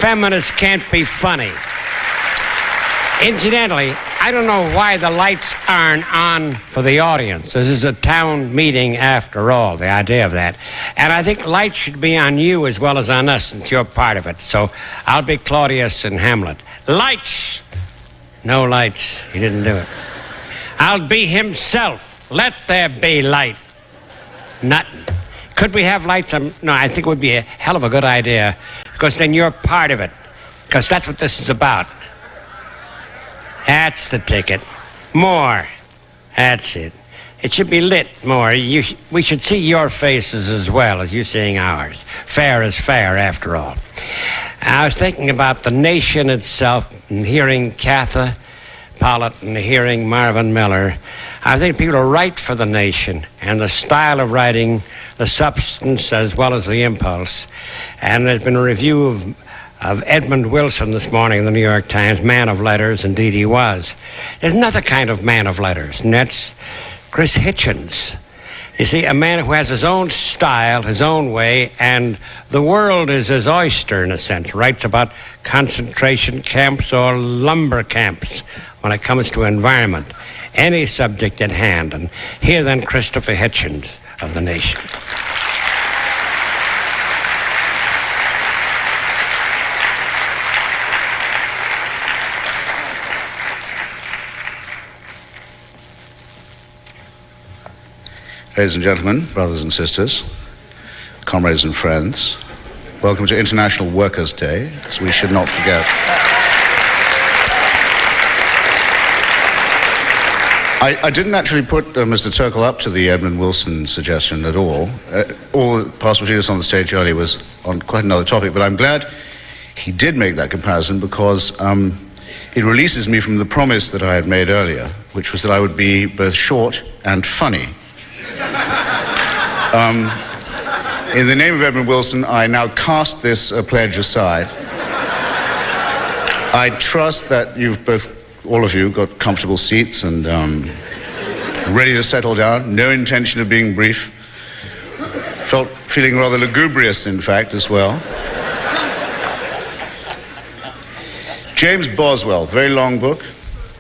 feminists can't be funny. Incidentally, I don't know why the lights aren't on for the audience. This is a town meeting after all, the idea of that. And I think lights should be on you as well as on us, since you're part of it. So I'll be Claudius and Hamlet. Lights! No lights. He didn't do it. I'll be himself. Let there be light. Nothing. Could we have lights on? No, I think it would be a hell of a good idea, because then you're part of it. Because that's what this is about. That's the ticket. More. That's it. It should be lit more. We should see your faces as well as you seeing ours. Fair is fair, after all. I was thinking about the nation itself and hearing Catha Pollitt and hearing Marvin Miller. I think people write for the nation and the style of writing, the substance as well as the impulse. And there's been a review of Edmund Wilson this morning in the New York Times, man of letters. Indeed he was. There's another kind of man of letters, and that's Chris Hitchens. You see, a man who has his own style, his own way, and the world is his oyster, in a sense. Writes about concentration camps or lumber camps when it comes to environment. Any subject at hand. And here then, Christopher Hitchens of The Nation. Ladies and gentlemen, brothers and sisters, comrades and friends, welcome to International Workers' Day, as we should not forget. I didn't actually put Mr. Terkel up to the Edmund Wilson suggestion at all. All that passed between us on the stage earlier was on quite another topic, but I'm glad he did make that comparison, because it releases me from the promise that I had made earlier, which was that I would be both short and funny. In the name of Edmund Wilson, I now cast this pledge aside. I trust that you've all of you, got comfortable seats and ready to settle down. No intention of being brief. Feeling rather lugubrious, in fact, as well. James Boswell, very long book.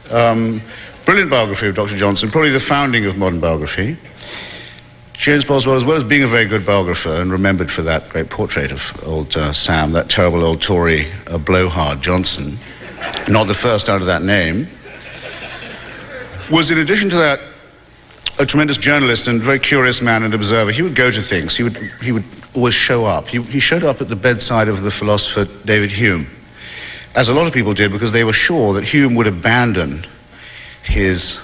Brilliant biography of Dr. Johnson, probably the founding of modern biography. James Boswell, as well as being a very good biographer and remembered for that great portrait of old Sam, that terrible old Tory blowhard Johnson, not the first out of that name, was, in addition to that, a tremendous journalist and very curious man and observer. He would go to things. He would always show up. He showed up at the bedside of the philosopher David Hume, as a lot of people did, because they were sure that Hume would abandon his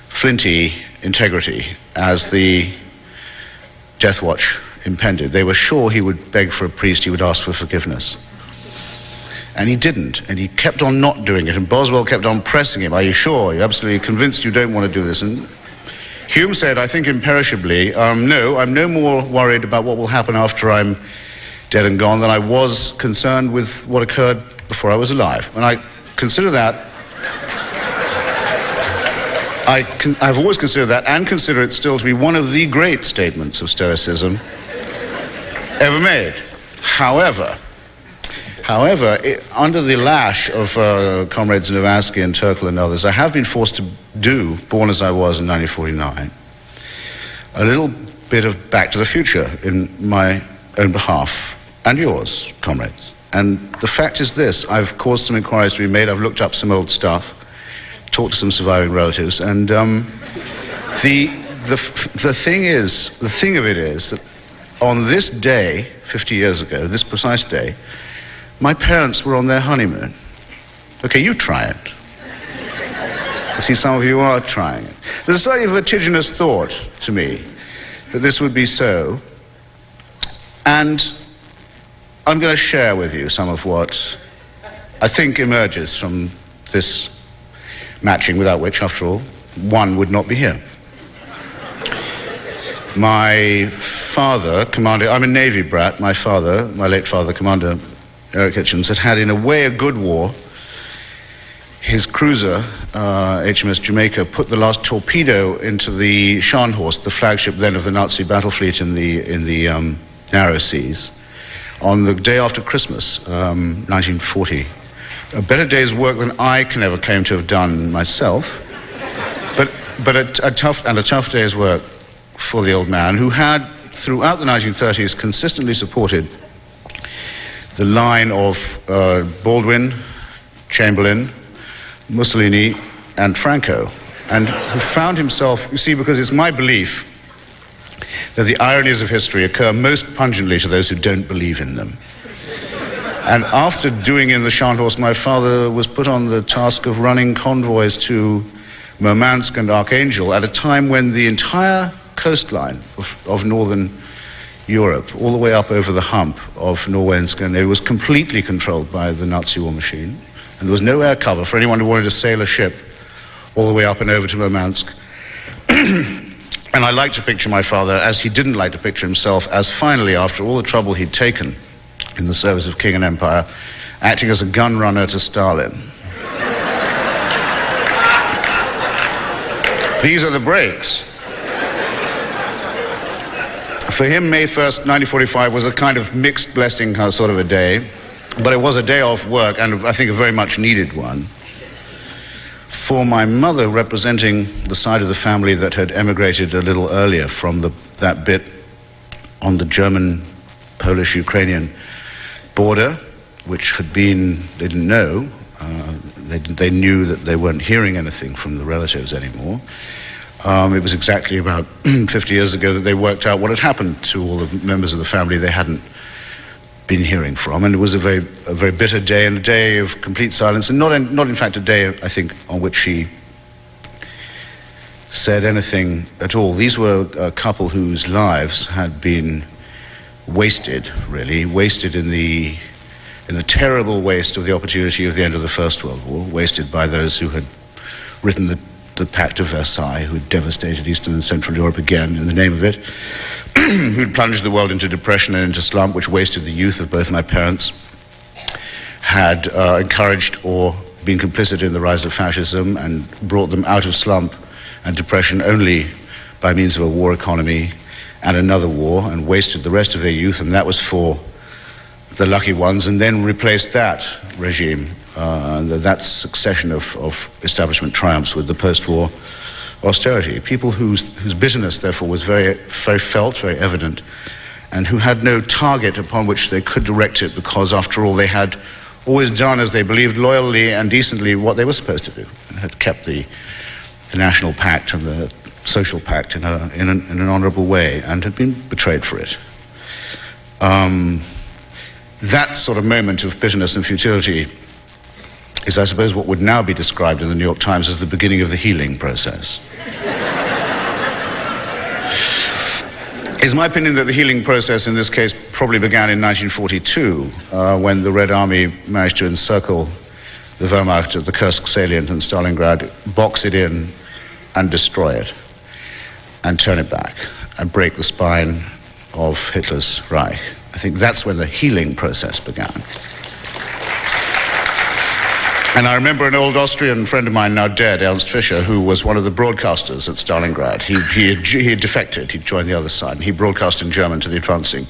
flinty integrity as the death watch impended. They were sure he would beg for a priest, he would ask for forgiveness. And he didn't, and he kept on not doing it, and Boswell kept on pressing him. Are you sure? Are you absolutely convinced you don't want to do this? And Hume said, I think imperishably, no, I'm no more worried about what will happen after I'm dead and gone than I was concerned with what occurred before I was alive. And I consider that I've always considered that, and consider it still to be one of the great statements of Stoicism ever made. However, under the lash of comrades Nowacki and Terkel and others, I have been forced to do, born as I was in 1949, a little bit of Back to the Future in my own behalf, and yours, comrades. And the fact is this: I've caused some inquiries to be made, I've looked up some old stuff, talked to some surviving relatives, and the thing of it is that on this day, 50 years ago, this precise day, my parents were on their honeymoon. Okay, you try it. I see some of you are trying it. There's a slightly vertiginous thought to me that this would be so, and I'm going to share with you some of what I think emerges from this matching, without which, after all, one would not be here. My father, Commander, I'm a Navy brat. My father, my late father, Commander Eric Hitchens, had in a way a good war. His cruiser, HMS Jamaica, put the last torpedo into the Scharnhorst, the flagship then of the Nazi battle fleet in the narrow seas. on the day after Christmas, 1940. A better day's work than I can ever claim to have done myself, but a tough day's work for the old man, who had, throughout the 1930s, consistently supported the line of Baldwin, Chamberlain, Mussolini, and Franco, and who found himself, you see, because it's my belief that the ironies of history occur most pungently to those who don't believe in them. And after doing in the Scharnhorst, my father was put on the task of running convoys to Murmansk and Archangel at a time when the entire coastline of northern Europe, all the way up over the hump of Norway and Scandinavia, was completely controlled by the Nazi war machine. And there was no air cover for anyone who wanted to sail a ship all the way up and over to Murmansk. And I like to picture my father, as he didn't like to picture himself, as finally, after all the trouble he'd taken in the service of king and empire, acting as a gun runner to Stalin. These are the breaks. For him, May 1st, 1945 was a kind of mixed blessing kind of sort of a day, but it was a day off work, and I think a very much needed one. For my mother, representing the side of the family that had emigrated a little earlier from that bit on the German-Polish-Ukrainian border, which had been, they didn't know, they knew that they weren't hearing anything from the relatives anymore. It was exactly about 50 years ago that they worked out what had happened to all the members of the family they hadn't been hearing from, and it was a very bitter day, and a day of complete silence, and not in fact a day, I think, on which she said anything at all. These were a couple whose lives had been wasted, really, wasted in the terrible waste of the opportunity of the end of the First World War, wasted by those who had written the Pact of Versailles, who had devastated Eastern and Central Europe again in the name of it, who'd plunged the world into depression and into slump, which wasted the youth of both my parents, had encouraged or been complicit in the rise of fascism and brought them out of slump and depression only by means of a war economy and another war, and wasted the rest of their youth, and that was for the lucky ones, and then replaced that regime, that succession of establishment triumphs with the post-war austerity. People whose bitterness, therefore, was very, very felt, very evident, and who had no target upon which they could direct it, because, after all, they had always done, as they believed, loyally and decently what they were supposed to do, and had kept the national pact and the social pact in an honorable way, and had been betrayed for it. That sort of moment of bitterness and futility is, I suppose, what would now be described in the New York Times as the beginning of the healing process. It's my opinion that the healing process in this case probably began in 1942, when the Red Army managed to encircle the Wehrmacht at the Kursk salient in Stalingrad, box it in and destroy it, and turn it back, and break the spine of Hitler's Reich. I think that's when the healing process began. And I remember an old Austrian friend of mine, now dead, Ernst Fischer, who was one of the broadcasters at Stalingrad. He had defected, he'd joined the other side, and he broadcast in German to the advancing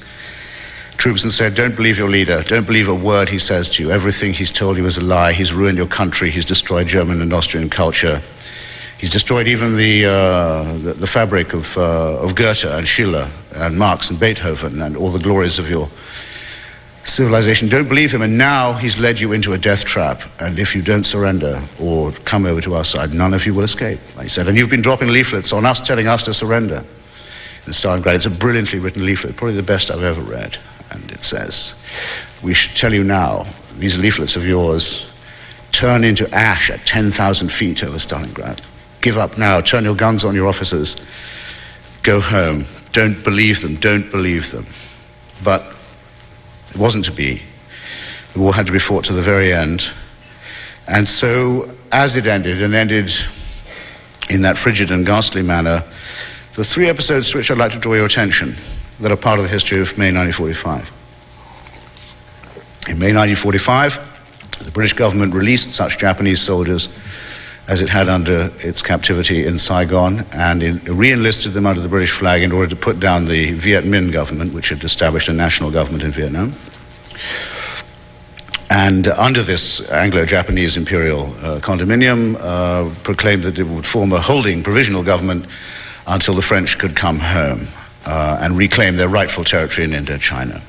troops and said, "Don't believe your leader, don't believe a word he says to you. Everything he's told you is a lie. He's ruined your country, he's destroyed German and Austrian culture. He's destroyed even the fabric of Goethe and Schiller and Marx and Beethoven and all the glories of your civilization. Don't believe him, and now he's led you into a death trap, and if you don't surrender or come over to our side, none of you will escape," he said. "And you've been dropping leaflets on us, telling us to surrender." In Stalingrad, it's a brilliantly written leaflet, probably the best I've ever read, and it says, "We should tell you now, these leaflets of yours turn into ash at 10,000 feet over Stalingrad. Give up now, turn your guns on your officers, go home, don't believe them, don't believe them." But it wasn't to be. The war had to be fought to the very end. And so, as it ended, and ended in that frigid and ghastly manner, there are three episodes to which I'd like to draw your attention that are part of the history of May 1945. In May 1945, the British government released such Japanese soldiers as it had under its captivity in Saigon, and re-enlisted them under the British flag in order to put down the Viet Minh government, which had established a national government in Vietnam. And under this Anglo-Japanese imperial condominium, proclaimed that it would form a holding provisional government until the French could come home and reclaim their rightful territory in Indochina.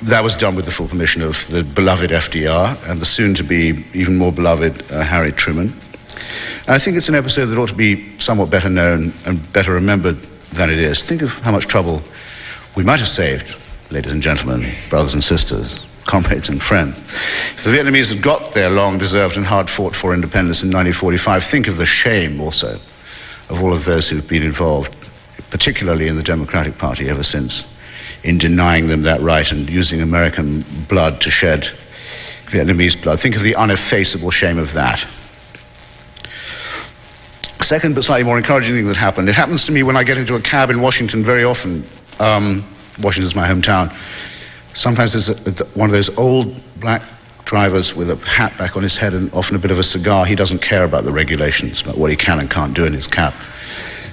That was done with the full permission of the beloved FDR and the soon-to-be even more beloved Harry Truman. And I think it's an episode that ought to be somewhat better known and better remembered than it is. Think of how much trouble we might have saved, ladies and gentlemen, brothers and sisters, comrades and friends. If the Vietnamese had got their long-deserved and hard-fought-for independence in 1945, think of the shame also of all of those who've been involved, particularly in the Democratic Party ever since, in denying them that right and using American blood to shed Vietnamese blood. Think of the uneffaceable shame of that. Second, but slightly more encouraging thing that happened. It happens to me when I get into a cab in Washington very often. Washington's my hometown. Sometimes there's one of those old black drivers with a hat back on his head and often a bit of a cigar. He doesn't care about the regulations, about what he can and can't do in his cab.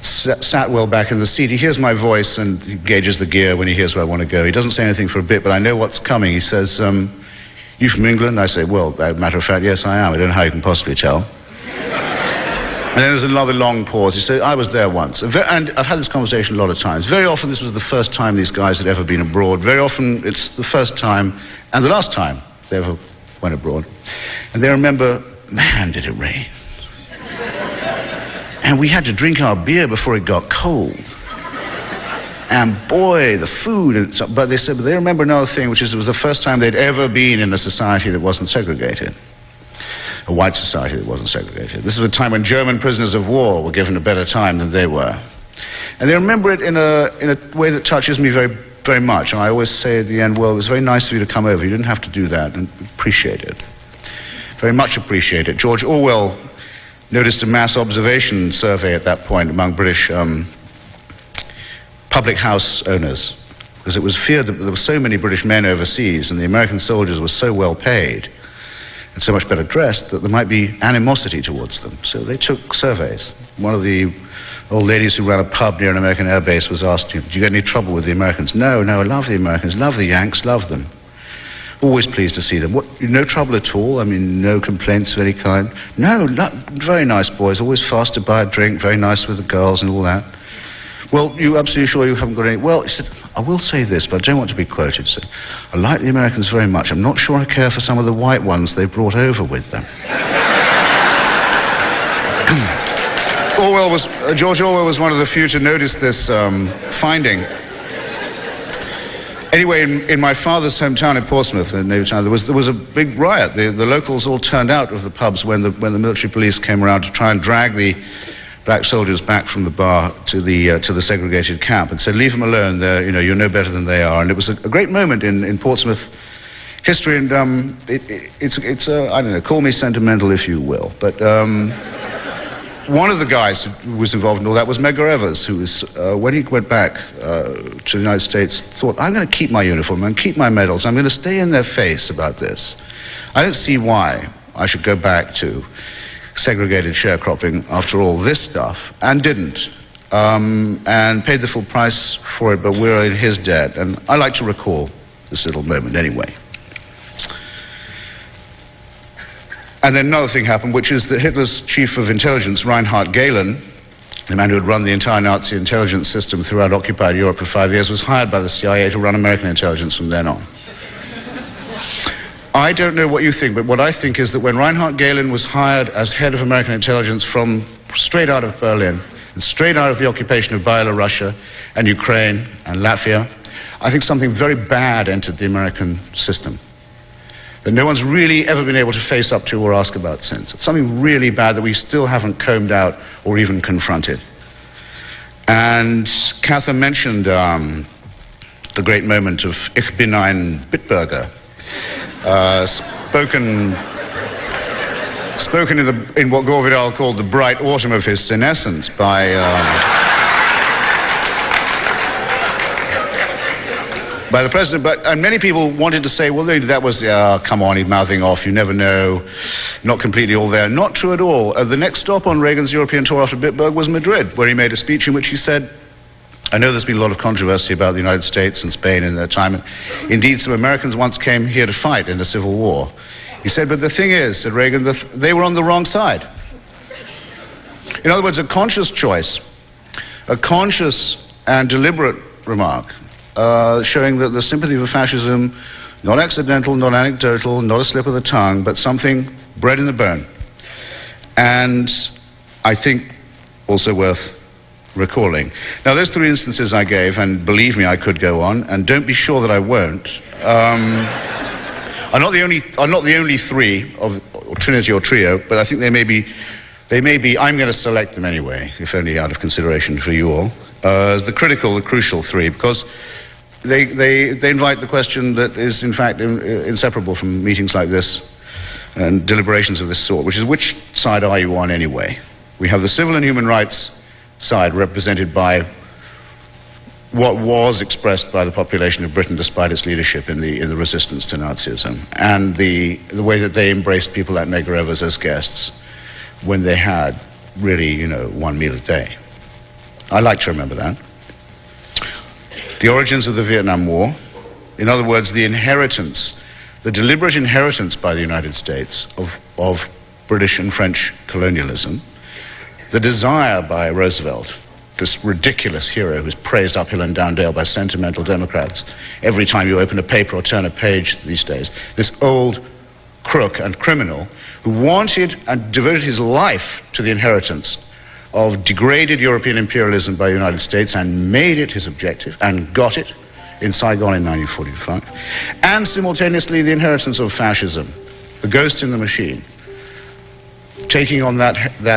Sat well back in the seat. He hears my voice and he gauges the gear when he hears where I want to go. He doesn't say anything for a bit, but I know what's coming. He says, you from England? I say, well, as a matter of fact, yes, I am. I don't know how you can possibly tell. And then there's another long pause. He said, I was there once. And I've had this conversation a lot of times. Very often this was the first time these guys had ever been abroad. Very often it's the first time and the last time they ever went abroad. And they remember, man, did it rain. And we had to drink our beer before it got cold. And boy, the food. But they said, but they remember another thing, which is it was the first time they'd ever been in a society that wasn't segregated. A white society that wasn't segregated. This was a time when German prisoners of war were given a better time than they were. And they remember it in a way that touches me very, very much. And I always say at the end, well, it was very nice of you to come over. You didn't have to do that, and appreciate it. Very much appreciate it. George Orwell noticed a mass observation survey at that point among British public house owners, because it was feared that there were so many British men overseas and the American soldiers were so well paid and so much better dressed that there might be animosity towards them. So they took surveys. One of the old ladies who ran a pub near an American air base was asked, do you get any trouble with the Americans? No, I love the Americans, love the Yanks, love them. Always pleased to see them. No trouble at all? I mean, no complaints of any kind? No, very nice boys, always fast to buy a drink, very nice with the girls and all that. Well, you absolutely sure you haven't got any? Well, he said, I will say this, but I don't want to be quoted. So, I like the Americans very much. I'm not sure I care for some of the white ones they brought over with them. George Orwell was one of the few to notice this finding. Anyway, in my father's hometown in Portsmouth, in Navy-town, there was a big riot. The locals all turned out of the pubs when the military police came around to try and drag the black soldiers back from the bar to the segregated camp and said, leave them alone. You're no better than they are. And it was a great moment in Portsmouth history. And it's I don't know, call me sentimental if you will, but. One of the guys who was involved in all that was Medgar Evers, who was, when he went back to the United States, thought, I'm going to keep my uniform and keep my medals. I'm going to stay in their face about this. I don't see why I should go back to segregated sharecropping after all this stuff, and didn't, and paid the full price for it, but we're in his debt. And I like to recall this little moment anyway. And then another thing happened, which is that Hitler's chief of intelligence, Reinhard Gehlen, the man who had run the entire Nazi intelligence system throughout occupied Europe for 5 years, was hired by the CIA to run American intelligence from then on. I don't know what you think, but what I think is that when Reinhard Gehlen was hired as head of American intelligence from straight out of Berlin, and straight out of the occupation of Belarus and Ukraine and Latvia, I think something very bad entered the American system that no one's really ever been able to face up to or ask about since. It's something really bad that we still haven't combed out or even confronted. And Catherine mentioned the great moment of Ich bin ein Bitburger, spoken in what Gore Vidal called the bright autumn of his senescence by the president, and many people wanted to say, well, that was, come on, he's mouthing off, you never know, not completely all there. Not true at all. The next stop on Reagan's European tour after Bitburg was Madrid, where he made a speech in which he said, I know there's been a lot of controversy about the United States and Spain in their time. Indeed, some Americans once came here to fight in the Civil War. He said, but the thing is, said Reagan, they were on the wrong side. In other words, a conscious choice, a conscious and deliberate remark, showing that the sympathy for fascism, not accidental, not anecdotal, not a slip of the tongue, but something bred in the bone. And I think also worth recalling. Now, those three instances I gave, and believe me, I could go on, and don't be sure that I won't, are not the only three of or Trinity or trio, but I think they may be, I'm going to select them anyway, if only out of consideration for you all, as the critical, the crucial three, because they invite the question that is, in fact, inseparable from meetings like this and deliberations of this sort, which is, which side are you on anyway? We have the civil and human rights side represented by what was expressed by the population of Britain despite its leadership in the resistance to Nazism, and the way that they embraced people like Medgarevers as guests when they had really, one meal a day. I like to remember that. The origins of the Vietnam War, in other words, the inheritance, the deliberate inheritance by the United States of British and French colonialism, the desire by Roosevelt, this ridiculous hero who's praised up hill and down dale by sentimental Democrats every time you open a paper or turn a page these days, this old crook and criminal who wanted and devoted his life to the inheritance of degraded European imperialism by the United States and made it his objective and got it in Saigon in 1945, and simultaneously the inheritance of fascism, the ghost in the machine, taking on that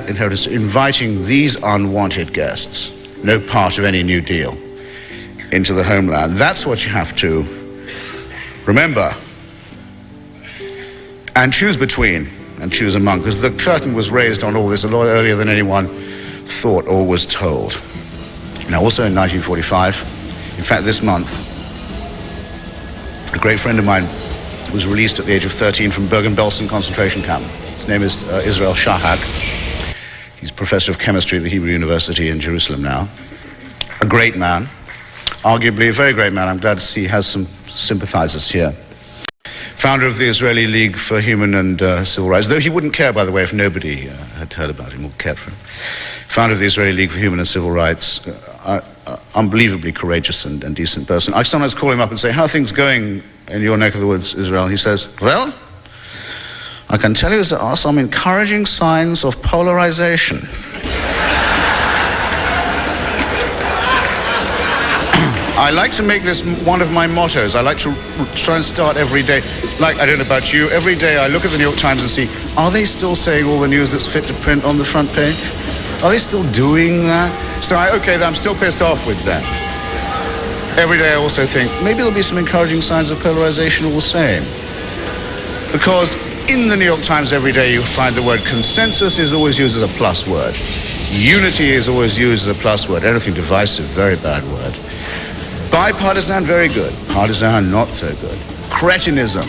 inheritance, inviting these unwanted guests, no part of any New Deal, into the homeland. That's what you have to remember and choose between and choose among, because the curtain was raised on all this a lot earlier than anyone thought or was told. Now, also in 1945, in fact this month, a great friend of mine was released at the age of 13 from Bergen-Belsen concentration camp. His name is Israel Shahak. He's professor of chemistry at the Hebrew University in Jerusalem now. A great man, arguably a very great man. I'm glad to see he has some sympathizers here. Founder of the Israeli League for Human and Civil Rights, though he wouldn't care, by the way, if nobody had heard about him or cared for him. Founder of the Israeli League for Human and Civil Rights, unbelievably courageous and decent person. I sometimes call him up and say, how are things going in your neck of the woods, Israel? He says, well, I can tell you there are some encouraging signs of polarization. I like to make this one of my mottos. I like to try and start every day. Like, I don't know about you, every day I look at the New York Times and see, are they still saying all the news that's fit to print on the front page? Are they still doing that? So, I'm still pissed off with that. Every day I also think, maybe there'll be some encouraging signs of polarization all the same. Because in the New York Times every day you find the word consensus is always used as a plus word. Unity is always used as a plus word. Anything divisive, very bad word. Bipartisan, very good. Partisan, not so good. Cretinism,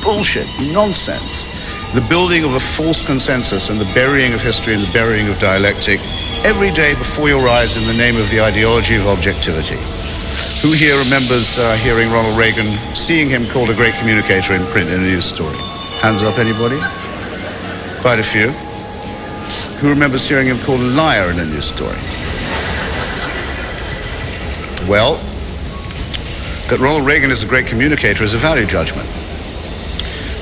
bullshit, nonsense. The building of a false consensus and the burying of history and the burying of dialectic every day before your eyes in the name of the ideology of objectivity. Who here remembers hearing Ronald Reagan, seeing him called a great communicator in print in a news story? Hands up, anybody? Quite a few. Who remembers hearing him called a liar in a news story? Well, that Ronald Reagan is a great communicator is a value judgment.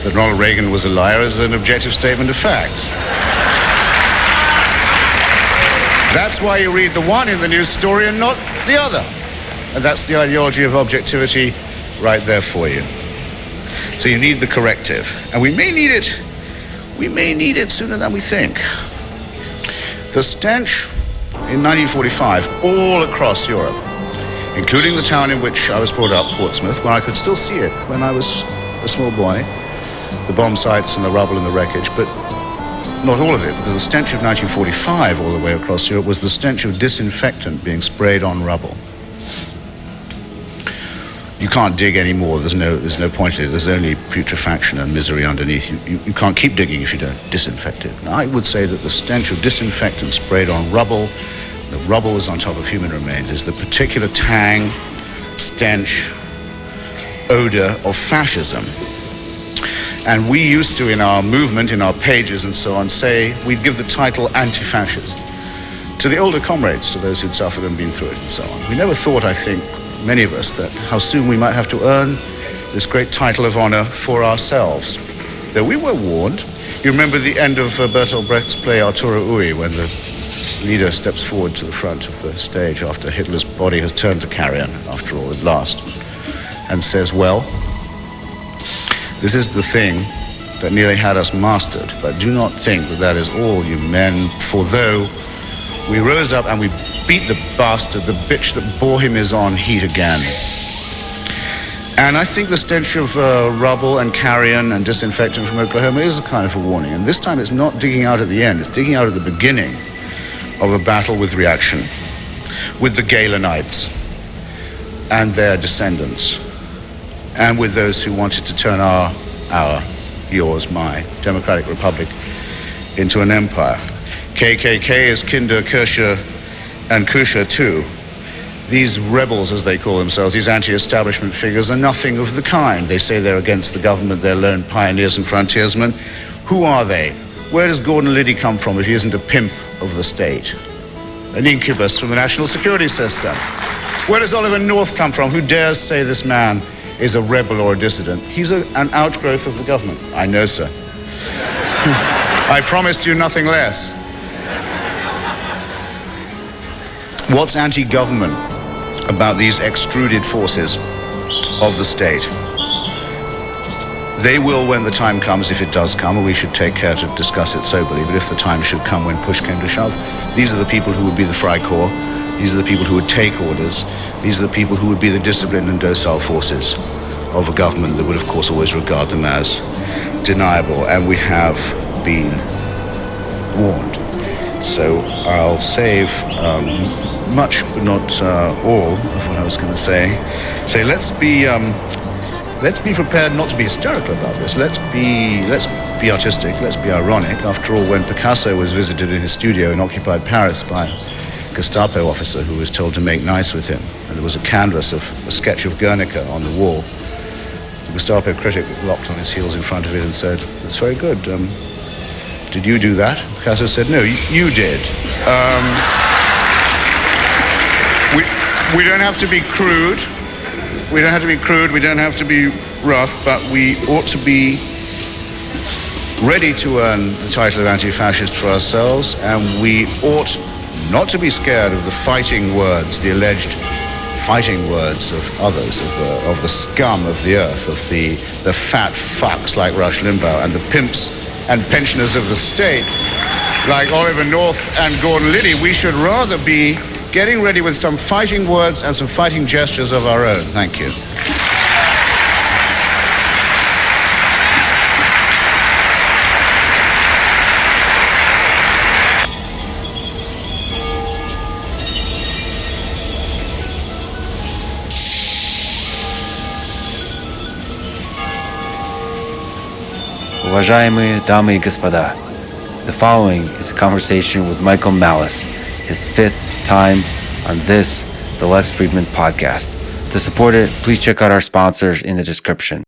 That Ronald Reagan was a liar is an objective statement of fact. That's why you read the one in the news story and not the other. And that's the ideology of objectivity right there for you. So you need the corrective. And we may need it sooner than we think. The stench in 1945 all across Europe, including the town in which I was brought up, Portsmouth, where I could still see it when I was a small boy, the bomb sites and the rubble and the wreckage, but not all of it, because the stench of 1945 all the way across Europe was the stench of disinfectant being sprayed on rubble. You can't dig anymore, there's no point in it, there's only putrefaction and misery underneath. You can't keep digging if you don't disinfect it. And I would say that the stench of disinfectant sprayed on rubble the rubble is on top of human remains, is the particular tang, stench, odor of fascism. And we used to, in our movement, in our pages and so on, say we'd give the title anti-fascist to the older comrades, to those who'd suffered and been through it and so on. We never thought, I think, many of us, that how soon we might have to earn this great title of honor for ourselves. Though we were warned. You remember the end of Bertolt Brecht's play Arturo Ui, when the leader steps forward to the front of the stage after Hitler's body has turned to carrion, after all, at last, and says, well, this is the thing that nearly had us mastered, but do not think that that is all, you men, for though we rose up and we beat the bastard, the bitch that bore him is on heat again. And I think the stench of rubble and carrion and disinfectant from Oklahoma is a kind of a warning. And this time it's not digging out at the end, it's digging out at the beginning of a battle with reaction, with the Galenites and their descendants, and with those who wanted to turn yours, my democratic republic into an empire. KKK is Kinder, Kircher, and Kusher too. These rebels, as they call themselves, these anti-establishment figures, are nothing of the kind. They say they're against the government, they're lone pioneers and frontiersmen. Who are they? Where does Gordon Liddy come from if he isn't a pimp of the state? An incubus from the national security system. Where does Oliver North come from? Who dares say this man is a rebel or a dissident? He's an outgrowth of the government. I know, sir. I promised you nothing less. What's anti-government about these extruded forces of the state? They will, when the time comes, if it does come, and we should take care to discuss it soberly, but if the time should come when push came to shove, these are the people who would be the Freikorps, these are the people who would take orders, these are the people who would be the disciplined and docile forces of a government that would, of course, always regard them as deniable, and we have been warned. So I'll save much, but not all of what I was going to say. Say, let's be prepared not to be hysterical about this. Let's be artistic. Let's be ironic. After all, when Picasso was visited in his studio in occupied Paris by a Gestapo officer who was told to make nice with him, and there was a canvas of a sketch of Guernica on the wall, the Gestapo critic locked on his heels in front of it and said, "That's very good. Did you do that?" Picasso said, "No, you did." We don't have to be crude. We don't have to be crude. We don't have to be rough, but we ought to be ready to earn the title of anti-fascist for ourselves, and we ought not to be scared of the fighting words, the alleged fighting words of others, of the scum of the earth, of the fat fucks like Rush Limbaugh, and the pimps and pensioners of the state like Oliver North and Gordon Liddy. We should rather be getting ready with some fighting words and some fighting gestures of our own. Thank you. Уважаемые дамы и господа, the following is a conversation with Michael Malice, his fifth time on this, the Lex Friedman podcast. To support it, please check out our sponsors in the description.